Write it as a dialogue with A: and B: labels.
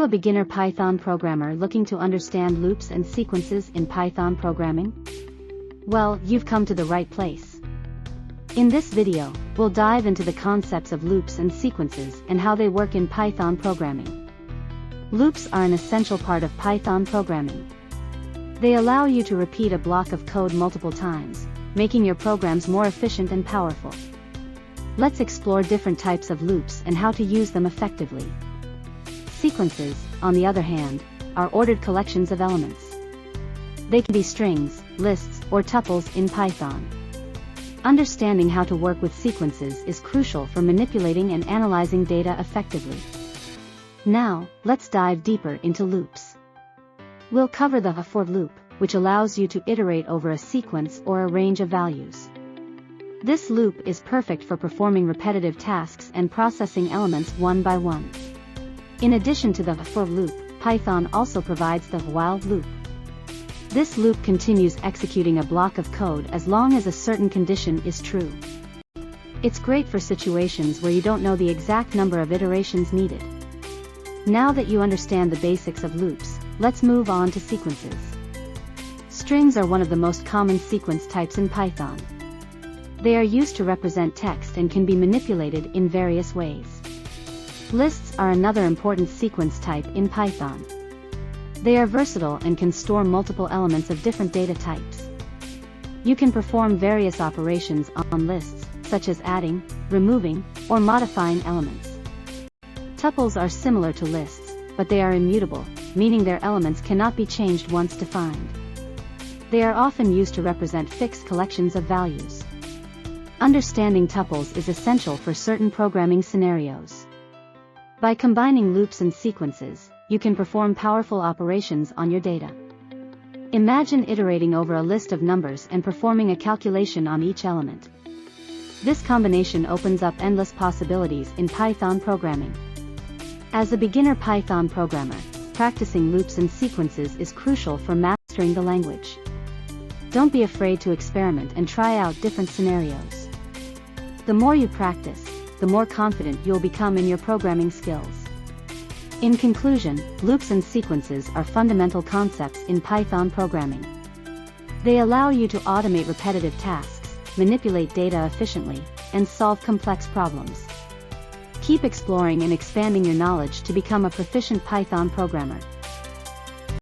A: a beginner Python programmer looking to understand loops and sequences in Python programming? Well, you've come to the right place. In this video, we'll dive into the concepts of loops and sequences and how they work in Python programming. Loops are an essential part of Python programming. They allow you to repeat a block of code multiple times, making your programs more efficient and powerful. Let's explore different types of loops and how to use them effectively. Sequences, on the other hand, are ordered collections of elements. They can be strings, lists, or tuples in Python. Understanding how to work with sequences is crucial for manipulating and analyzing data effectively. Now, let's dive deeper into loops. We'll cover the for loop, which allows you to iterate over a sequence or a range of values. This loop is perfect for performing repetitive tasks and processing elements one by one. In addition to the for loop, Python also provides the while loop. This loop continues executing a block of code as long as a certain condition is true. It's great for situations where you don't know the exact number of iterations needed. Now that you understand the basics of loops, let's move on to sequences. Strings are one of the most common sequence types in Python. They are used to represent text and can be manipulated in various ways. Lists are another important sequence type in Python. They are versatile and can store multiple elements of different data types. You can perform various operations on lists, such as adding, removing, or modifying elements. Tuples are similar to lists, but they are immutable, meaning their elements cannot be changed once defined. They are often used to represent fixed collections of values. Understanding tuples is essential for certain programming scenarios. By combining loops and sequences, you can perform powerful operations on your data. Imagine iterating over a list of numbers and performing a calculation on each element. This combination opens up endless possibilities in Python programming. As a beginner Python programmer, practicing loops and sequences is crucial for mastering the language. Don't be afraid to experiment and try out different scenarios. The more you practice, the more confident you'll become in your programming skills. In conclusion, loops and sequences are fundamental concepts in Python programming. They allow you to automate repetitive tasks, manipulate data efficiently, and solve complex problems. Keep exploring and expanding your knowledge to become a proficient Python programmer.